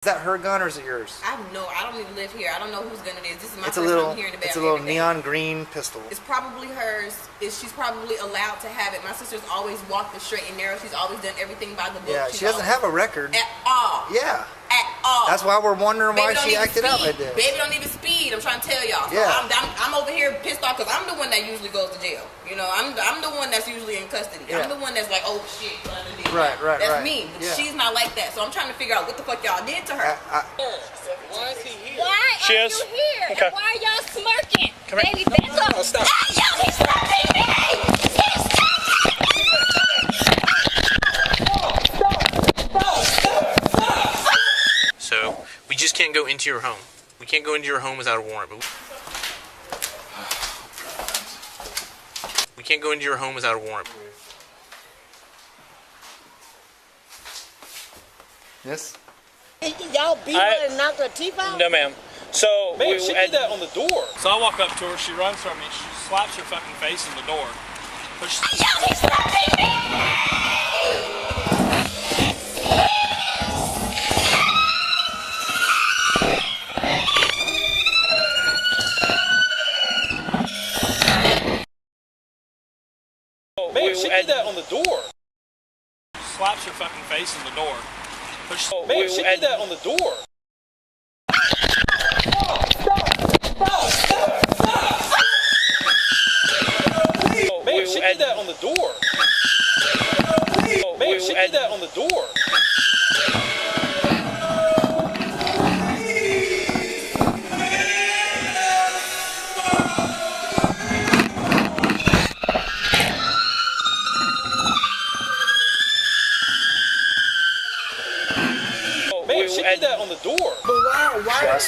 Is that her gun or is it yours? I don't even live here. I don't know whose gun it is. This is my first time hearing about it. It's a little neon green pistol. It's probably hers. She's probably allowed to have it. My sister's always walked the straight and narrow. She's always done everything by the book. Yeah, she doesn't have a record. At all. Yeah. At all. That's why we're wondering why she acted out like this. Baby don't even speed. I'm trying to tell y'all. So yeah. I'm over here pissed off because I'm the one that usually goes to jail. You know, I'm the one that's usually in custody. Yeah. I'm the one that's like, oh shit. Right. That's me. But she's not like that. So I'm trying to figure out what the fuck y'all did to her. Why is he here? Why are you here? Okay. And why are y'all smirking? Baby, back up. Stop. Yo, he's stopping me! So, we just can't go into your home. We can't go into your home without a warrant. We can't go into your home without a warrant. Yes? Y'all beat her and knocked her teeth out? No, ma'am. So, man, she did that on the door. So I walk up to her, she runs from me, she slaps her fucking face in the door. Yo, he's stopping me! Man, she did that on the door. Slaps her fucking face in the door. Man, she did that on the door. Man, she did that on the door. Man, she did that on the door. Man, she did that on the door. But why?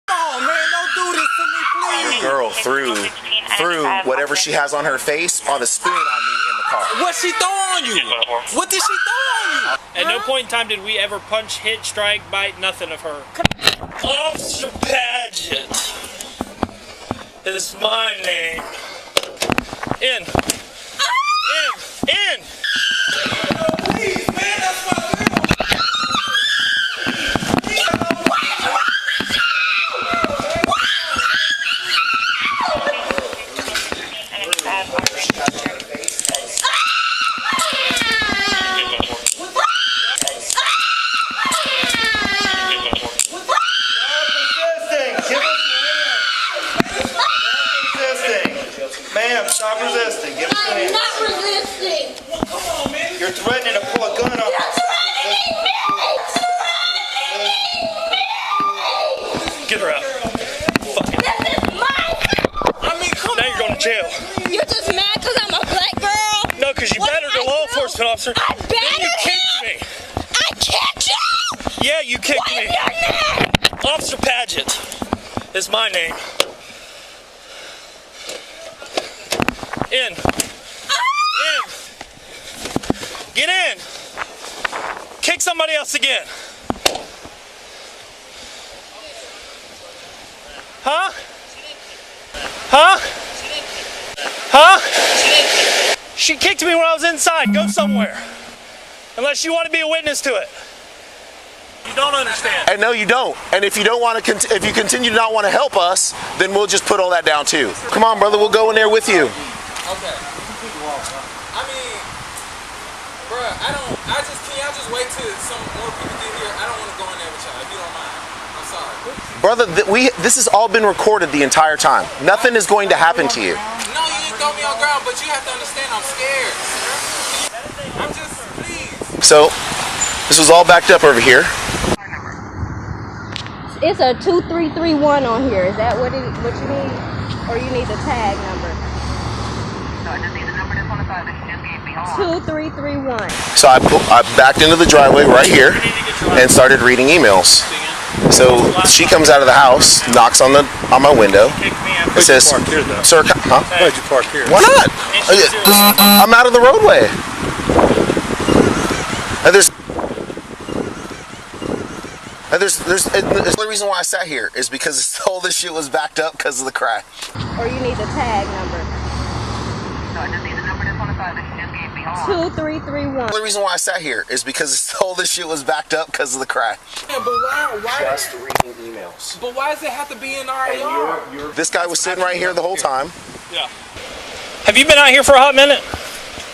Oh man, don't do this to me, please. Girl threw whatever she has on her face on the spoon on me in the car. What she throw on you? What did she throw on you? At no point in time did we ever punch, hit, strike, bite, nothing of her. Officer Paget is my name. In. Please, man, that's my girl. Ma'am, stop resisting. Give us your I'm hand. not resisting! Come on, man. You're threatening to pull a gun on You're us. threatening me! Threatening me! Get her out. Fuck it. This is my fault! I mean, come Now you're going to jail. You're just mad because I'm a black girl? No, because you What battered did a I law do? enforcement officer. I Then battered you him! kicked me. I kicked you! Yeah, you kicked What me. is your name? Officer Paget is my name. In. Get in. Kick somebody else again. Huh? She kicked me when I was inside. Go somewhere. Unless you want to be a witness to it. You don't understand. And no, you don't. And if you don't want to, if you continue to not want to help us, then we'll just put all that down too. Come on, brother, we'll go in there with you. Okay. I mean, bruh, can y'all just wait till some more people get here? I don't want to go in there with y'all, if you don't mind. I'm sorry. Brother, this has all been recorded the entire time. Nothing is going to happen to you. No, you didn't throw me on ground, but you have to understand I'm scared. I'm just, please. So, this was all backed up over here. It's a 2331 on here. Is that what you need? Or you need the tag number? No, I just need the number that's on the side that you just gave me. 2331. So I backed into the driveway right here and started reading emails. So she comes out of the house, knocks on my window. It says, "Sir, huh? Why'd you park here? Why not? I'm out of the roadway." And the only reason why I sat here is because all this shit was backed up because of the crash. Or you need the tag number. No, I just need 2331. The only reason why I sat here is because all this shit was backed up because of the crash. Yeah, but why? Just reading emails. But why does it have to be in our yard? This guy was sitting right here the whole time. Yeah. Have you been out here for a hot minute?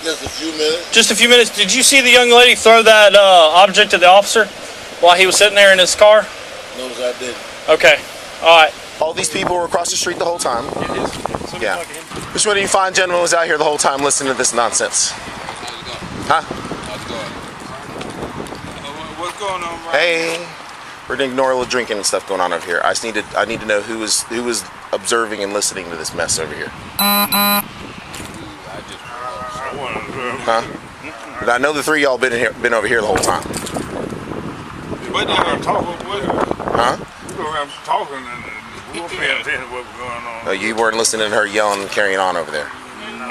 Just a few minutes. Just a few minutes. Did you see the young lady throw that object at the officer while he was sitting there in his car? No, I didn't. Okay. All right. All these people were across the street the whole time. Yeah. Which one of you fine gentlemen was out here the whole time listening to this nonsense? Huh? What's going on, bro? Hey. We're gonna ignore a little drinking and stuff going on over here. I need to know who was observing and listening to this mess over here. Huh? But I know the three of y'all been over here the whole time. What I'm talking with? Huh? I'm talking and we were paying attention to what was going on. Oh, you weren't listening to her yelling and carrying on over there. I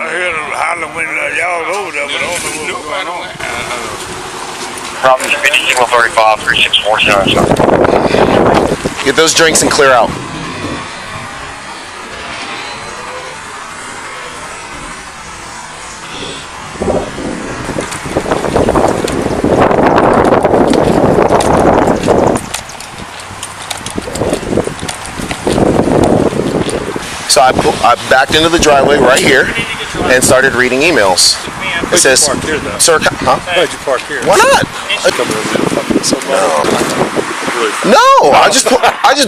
heard them hollering when y'all was over there, but I don't know what was going on. Problem 50-35, 3647. Get those drinks and clear out. So I backed into the driveway right here and started reading emails. It says, "Sir, huh? Why'd you park here? Why not? No, I just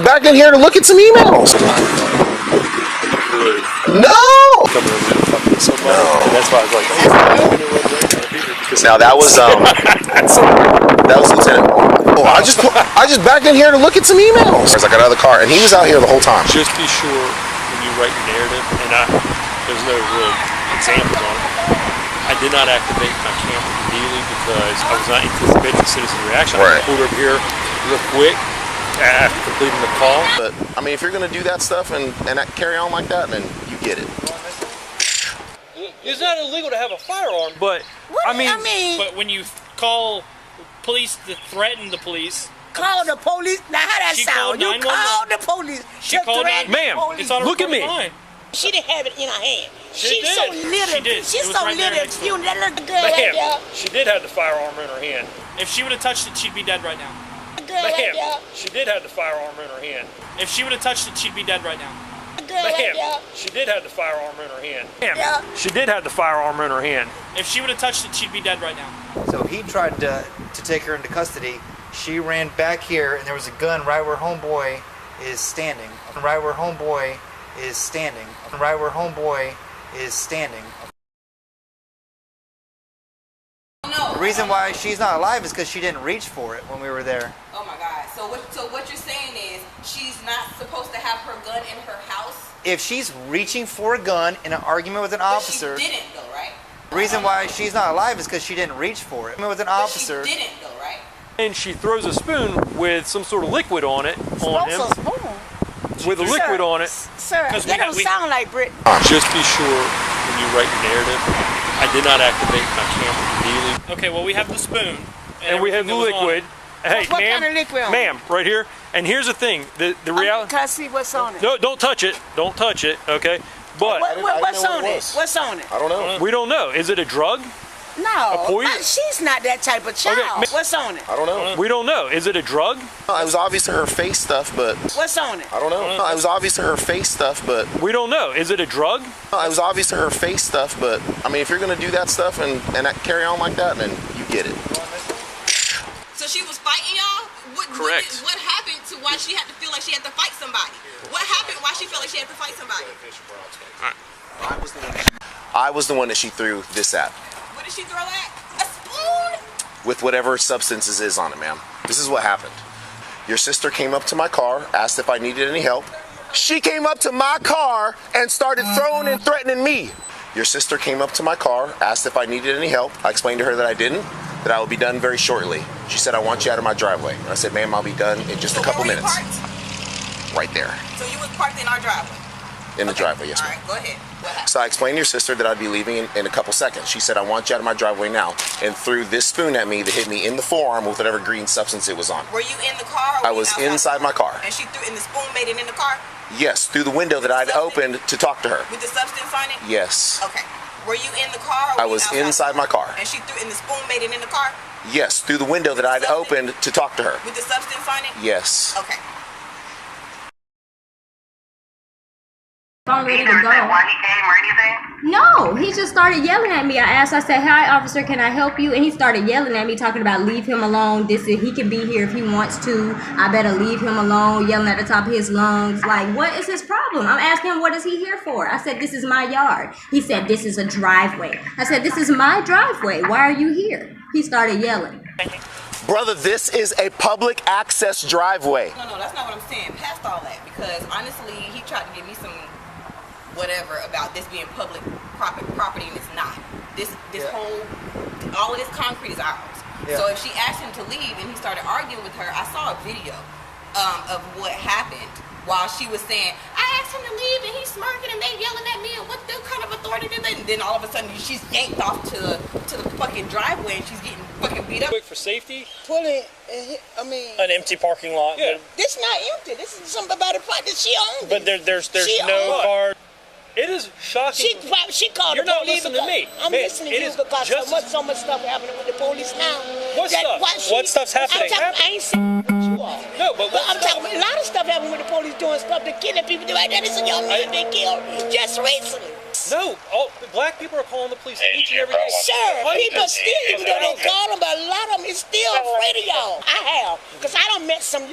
backed in here to look at some emails. No. That's why I was like, Now that was Lieutenant. Oh, I just backed in here to look at some emails. I got out of the car and he was out here the whole time. Just be sure when you write your narrative, and there's no real examples on it. I did not activate my camera immediately because I was not anticipating the citizen reaction. Right. I pulled over here real quick after completing the call. But I mean, if you're gonna do that stuff and carry on like that, then you get it. It's not illegal to have a firearm, but but when you call police to threaten the police. Call the police. Now how that sound? You call the police. She called ma'am. It's on her look at me. line. She didn't have it in her hand. She's so little. She's so little. You that little girl right there. She did have the firearm in her hand. If she would have touched it, she'd be dead right now. Ma'am, she did have the firearm in her hand. If she would have touched it, she'd be dead right now. Ma'am, she did have the firearm in her hand. Ma'am, she did have the firearm in her hand. If she would have touched it, she'd be dead right now. So he tried to take her into custody. She ran back here, and there was a gun right where homeboy is standing. Right where homeboy is standing. Right where homeboy is standing. No. The reason why she's not alive is because she didn't reach for it when we were there. Oh my God. So what you're saying is she's not supposed to have her gun in her house? If she's reaching for a gun in an argument with an officer. But she didn't though, right? The reason why she's not alive is because she didn't reach for it. With an officer. But she didn't though, right? And she throws a spoon with some sort of liquid on it on him. With a liquid on it. Sir, that don't sound like Brittany. Just be sure when you write your narrative, I did not activate my camera immediately. Okay, well we have the spoon. And we have the liquid. Hey, what ma'am, kind of liquid on it? ma'am, right here. And here's the thing, the reality. Can I see what's on it? No, don't touch it. Don't touch it. Okay, but what's on it? What's on it? I don't know. We don't know. Is it a drug? No, she's not that type of child. Okay. What's on it? I don't know. We don't know. Is it a drug? No, it was obvious to her face stuff, but what's on it? I don't know. No, it was obvious to her face stuff, but we don't know. Is it a drug? No, it was obvious to her face stuff, but I mean, if you're gonna do that stuff and carry on like that, then you get it. So she was fighting y'all? Correct. What happened to why she had to feel like she had to fight somebody? What happened why she felt like she had to fight somebody? I was the one that she threw this at. What did she throw at? A spoon? With whatever substances is on it, ma'am. This is what happened. Your sister came up to my car, asked if I needed any help. She came up to my car and started throwing and threatening me. Your sister came up to my car, asked if I needed any help. I explained to her that I didn't, that I would be done very shortly. She said, I want you out of my driveway. I said, ma'am, I'll be done in just a couple minutes. Right there. So you was parked in our driveway? In the driveway, yes, ma'am. All right, go ahead. So I explained to your sister that I'd be leaving in a couple seconds. She said, I want you out of my driveway now, and threw this spoon at me that hit me in the forearm with whatever green substance it was on. Were you in the car? Or I was inside my car. And she threw, and the spoon made it in the car? Yes, through the window that I'd opened to talk to her. With the substance on it? Yes. Okay. Were you in the car? Or I was inside my car. And she threw, and the spoon made it in the car? Yes, through the window that I'd opened to talk to her. With the substance on it? Yes. Okay. I'm ready to go. Why he came or anything? No, he just started yelling at me. I said, "Hi, officer, can I help you?" And he started yelling at me, talking about leave him alone. He can be here if he wants to. I better leave him alone, yelling at the top of his lungs. Like, what is his problem? I'm asking him, what is he here for? I said, this is my yard. He said, this is a driveway. I said, this is my driveway. Why are you here? He started yelling. Brother, this is a public access driveway. No, that's not what I'm saying. Past all that, because honestly, he tried to give me some whatever about this being public property, and it's not. This whole, all of this concrete is ours. Yeah. So if she asked him to leave and he started arguing with her, I saw a video of what happened while she was saying, I asked him to leave and he's smirking and they yelling at me, and what the kind of authority did they? And then all of a sudden she's yanked off to the fucking driveway and she's getting fucking beat up. Quick for safety. Pull it. I mean, an empty parking lot. Yeah. This not empty. This is something about a part that she owns. But there's no car. It is shocking. She called You're the not police. listening to me. I'm listening to you because so much stuff happening with the police now. What stuff? What stuff's happening? I ain't saying you all. No, but I'm talking about a lot of stuff happening with the police doing stuff. They're killing people. Right there, there's a young man they killed just recently. No, black people are calling the police each and every day. Sure, people still, even though they call them, but a lot of them is still afraid of y'all. I have, because I done met some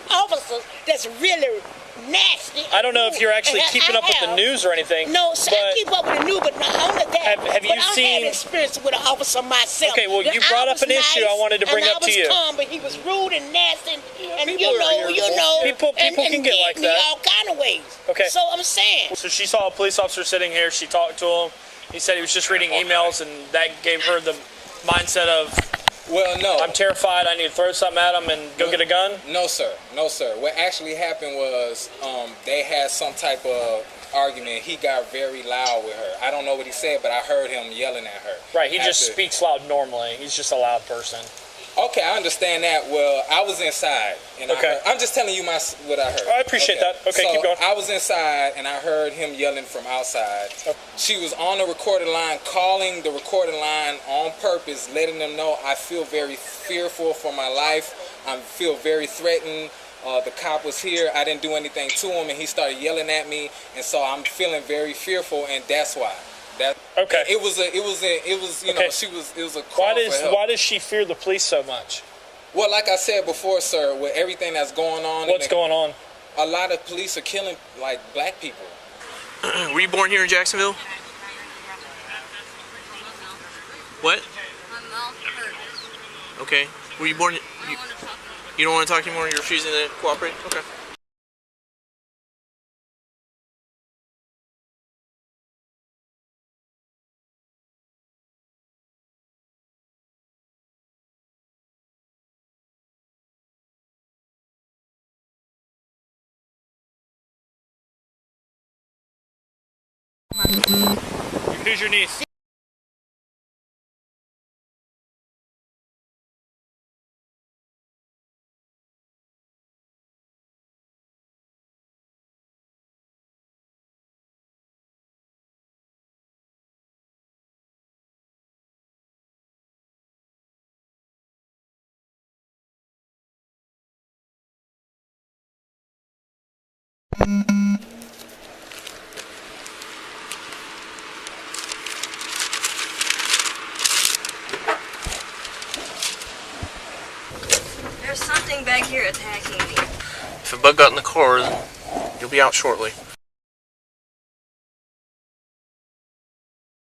officers that's really nasty. I don't know if you're actually keeping up with the news or anything. No, so I keep up with the news, but not only that. Have you seen? I had experience with an officer myself. Okay, well, you brought up an issue I wanted to bring up to you. Calm, but he was rude and nasty, and people can get like that. All kind of ways. Okay. So I'm saying. So she saw a police officer sitting here. She talked to him. He said he was just reading emails, and that gave her the mindset of, well, no. I'm terrified. I need to throw something at him and go get a gun? No, sir. No, sir. What actually happened was they had some type of argument. He got very loud with her. I don't know what he said, but I heard him yelling at her. Right. He just speaks loud normally. He's just a loud person. Okay, I understand that. Well, I was inside. And I'm just telling you what I heard. I appreciate that. Okay, so keep going. I was inside, and I heard him yelling from outside. She was on the recorded line, calling the recorded line on purpose, letting them know I feel very fearful for my life. I feel very threatened. The cop was here. I didn't do anything to him, and he started yelling at me. And so I'm feeling very fearful, and that's why. Okay. It was you know, it was a call for help. Why does she fear the police so much? Well, like I said before, sir, with everything that's going on. What's going on? A lot of police are killing, like, black people. Were you born here in Jacksonville? What? My mouth hurts. Okay. Were you born? You don't want to talk anymore? You're refusing to cooperate? Okay. Who's your niece? There's something back here attacking me. If a bug got in the car, you'll be out shortly.